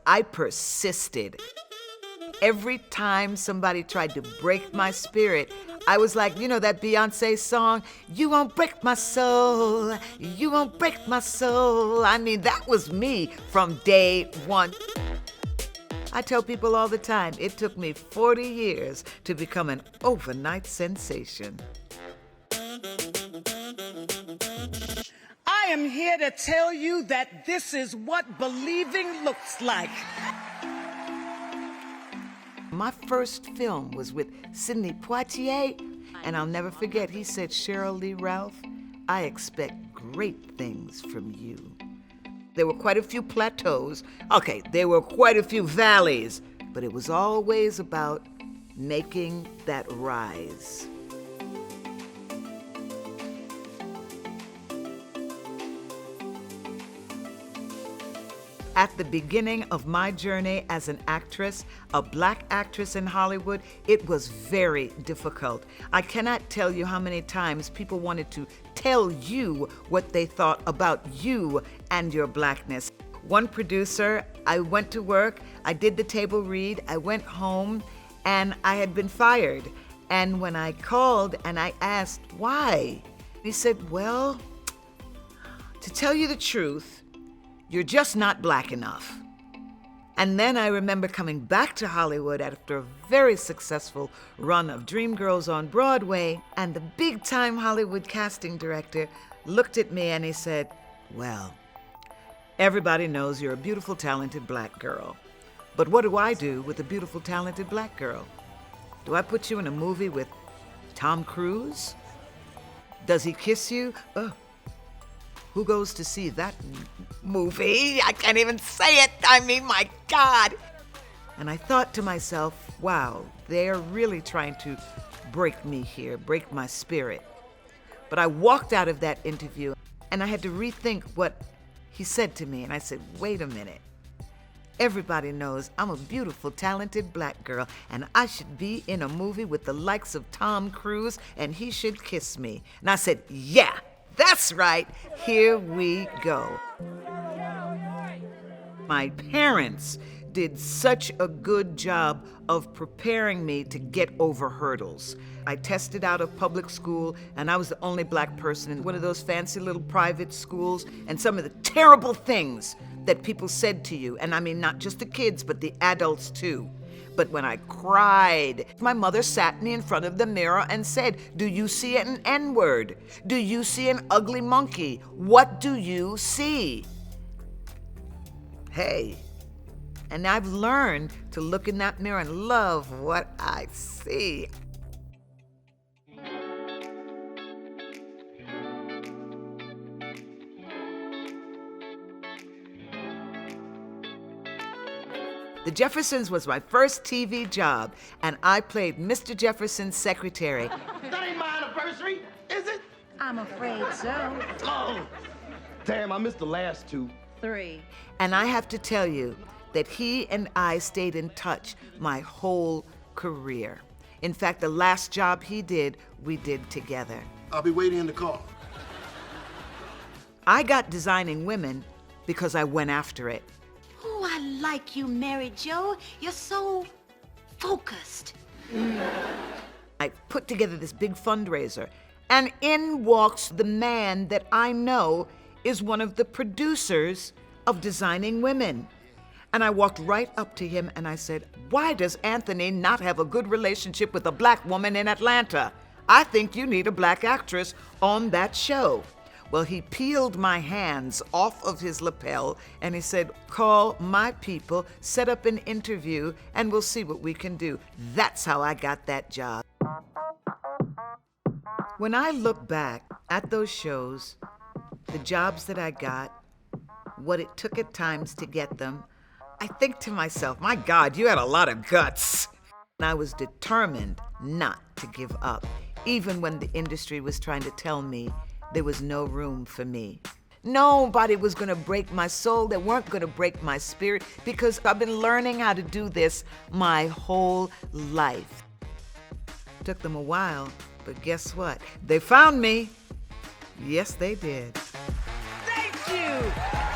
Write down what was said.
I persisted. Every time somebody tried to break my spirit, I was like, you know that Beyonce song, "You won't break my soul, you won't break my soul." I mean, that was me from day one. I tell people all the time, it took me 40 years to become an overnight sensation. I am here to tell you that this is what believing looks like. My first film was with Sidney Poitier, and I'll never forget, he said, "Sheryl Lee Ralph, I expect great things from you." There were quite a few plateaus. Okay, there were quite a few valleys, but it was always about making that rise. At the beginning of my journey as an actress, a black actress in Hollywood, it was very difficult. I cannot tell you how many times people wanted to tell you what they thought about you and your blackness. One producer, I went to work, I did the table read, I went home, and I had been fired. And when I called and I asked why, he said, "Well, to tell you the truth, you're just not black enough." And then I remember coming back to Hollywood after a very successful run of Dreamgirls on Broadway, and the big-time Hollywood casting director looked at me and he said, "Well, everybody knows you're a beautiful, talented black girl. But what do I do with a beautiful, talented black girl? Do I put you in a movie with Tom Cruise? Does he kiss you? Who goes to see that movie? I can't even say it. I mean, my God." And I thought to myself, wow, they're really trying to break me here, break my spirit. But I walked out of that interview and I had to rethink what he said to me. And I said, wait a minute. Everybody knows I'm a beautiful, talented black girl, and I should be in a movie with the likes of Tom Cruise, and he should kiss me. And I said, yeah, that's right, here we go. My parents did such a good job of preparing me to get over hurdles. I tested out of public school, and I was the only black person in one of those fancy little private schools, and some of the terrible things that people said to you, and I mean not just the kids, but the adults too. But when I cried, my mother sat me in front of the mirror and said, "Do you see an N-word? Do you see an ugly monkey? What do you see?" Hey, and I've learned to look in that mirror and love what I see. The Jeffersons was my first TV job, and I played Mr. Jefferson's secretary. That ain't my anniversary, is it? I'm afraid so. Oh, damn, I missed the last two. 3. And I have to tell you that he and I stayed in touch my whole career. In fact, the last job he did, we did together. I'll be waiting in the car. I got Designing Women because I went after it. Oh, I like you, Mary Jo. You're so focused. I put together this big fundraiser, and in walks the man that I know is one of the producers of Designing Women. And I walked right up to him and I said, "Why does Anthony not have a good relationship with a black woman in Atlanta? I think you need a black actress on that show." Well, he peeled my hands off of his lapel and he said, "Call my people, set up an interview, and we'll see what we can do." That's how I got that job. When I look back at those shows, the jobs that I got, what it took at times to get them, I think to myself, my God, you had a lot of guts. And I was determined not to give up, even when the industry was trying to tell me there was no room for me. Nobody was gonna break my soul. They weren't gonna break my spirit, because I've been learning how to do this my whole life. Took them a while, but guess what? They found me. Yes, they did. Thank you.